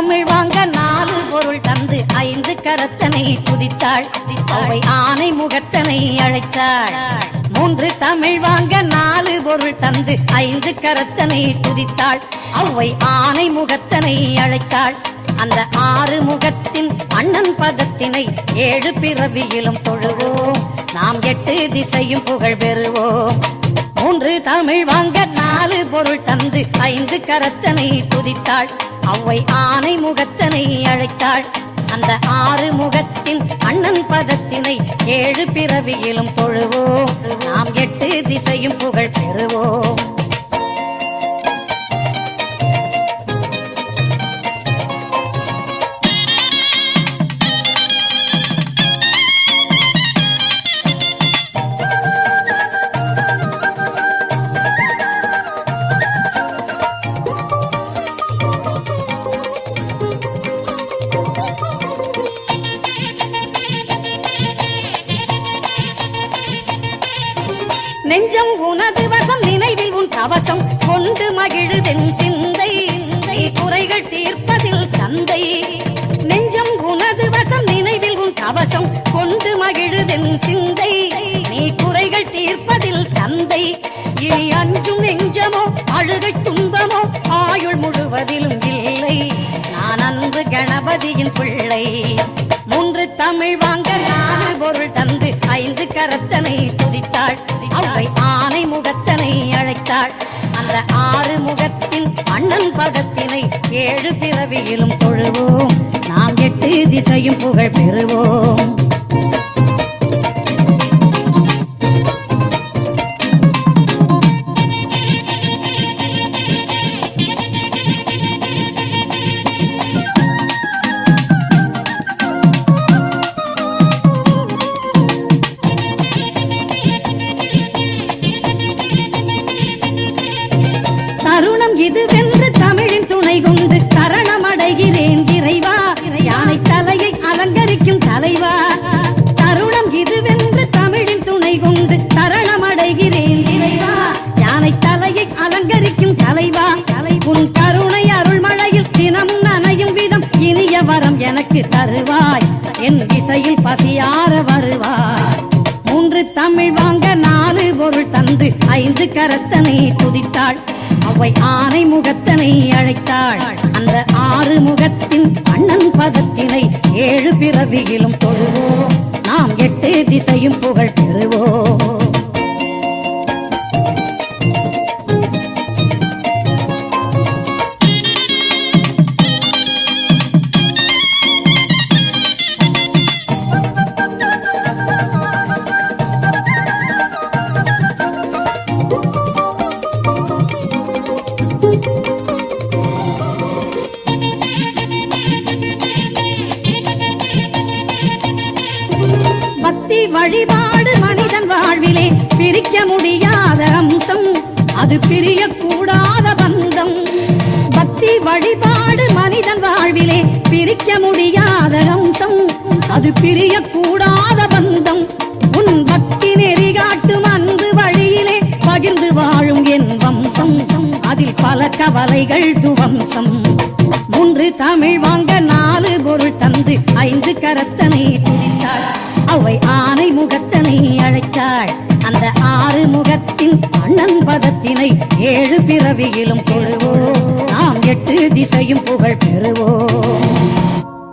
தமிழ் வாங்க 4 பொருள் தந்து 5 கரத்தனை துதித்தாள். அவை ஆனை முகத்தனை அழைத்தாள். 3 தமிழ் வாங்க 4 பொருள் தந்து 5 கரத்தனை துதித்தாள். அவை ஆனை முகத்தனை அழைத்தாள். அந்த 6 முகத்தின் அண்ணன் பதத்தினை 7 பிறவியிலும் தொழுவோம். நாம் 8 திசையும் புகழ் பெறுவோம். 3 தமிழ் வாங்க 4 பொருள் தந்து 5 கரத்தனை துதித்தாள். அவை ஆனை முகத்தனை அழைத்தாள். அந்த 6 முகத்தின் அண்ணன் பதத்தினை 7 பிறவியிலும் தொழுவோம். நாம் 8 திசையும் புகழ் பெறுவோம். நெஞ்சம் உனது வசம் நினைவில் உன் கவசம் கொண்டு மகிழுதென் சிந்தை. குறைகள் தீர்ப்பதில் தந்தை. நெஞ்சம் உனது வசம் நினைவில் உன் கவசம் கொண்டு மகிழுதென் சிந்தை. நீ குறைகள் தீர்ப்பதில் தந்தை. இனி அஞ்சும் நெஞ்சமோ அழுகை துன்பமோ ஆயுள் முழுவதிலும் இல்லை. நான் அன்பு கணபதியின் பிள்ளை. 3 தமிழ் வாங்க 4 பொருள் தந்து 5 கரத்தனை துதித்தாள். அவை ஆனை முகத்தனை அழைத்தாள். அந்த 6 முகத்தின் அண்ணன் பதத்தினை 7 பிறவியிலும் தொழுவோம். நாம் 8 திசையும் புகழ் பெறுவோம். தருணம் இதுவென்று தமிழின் துணை கொண்டு சரணமடைகிறேன் இறைவா. யானை தலையை அலங்கரிக்கும் தலைவா. தருணம் இதுவென்று தமிழின் துணை கொண்டு சரணமடைகிறேன் இறைவா. யானை தலையை அலங்கரிக்கும் தலைவா. உன் கருணை அருள்மழையில் தினமும் நனையும் விதம் இனிய வரம் எனக்கு தருவாய். என் திசையில் பசியார வருவாய். 3 தமிழ் வாங்க 4 பொருள் தந்து 5 கரத்தனை துதித்தாள். அவை ஆனை முகத்தனை அழைத்தாள். அந்த 6 முகத்தின் அண்ணன் பதத்தினை 7 பிறவியிலும் தொழுவோம். நாம் 8 திசையும் புகழ் பெறுவோம். பக்தி வழிபாடு மனிதன் வாழ்விலே பிரிக்க முடியாத அம்சம். அது பிரியக்கூடாத பந்தம். பக்தி வழிபாடு மனிதன் வாழ்விலே பிரிக்க முடியாத அம்சம். அது பிரியக்கூடாத பந்தம். உன் பக்தி நெறி காட்டும் அன்பு வழியிலே பகிர்ந்து வாழும் என் வம்சம். அதில் பல கவலைகள் துவம்சம். 3 தமிழ் வாங்க 4 பொருள் தந்து 5 கரத்தனை துதித்தாள். அவை ஆனை முகத்தனை அழைத்தாள். அந்த 6 முகத்தின் அண்ணன் பதத்தினை 7 பிறவியிலும் தொழுவோம். நாம் 8 திசையும் புகழ் பெறுவோம்.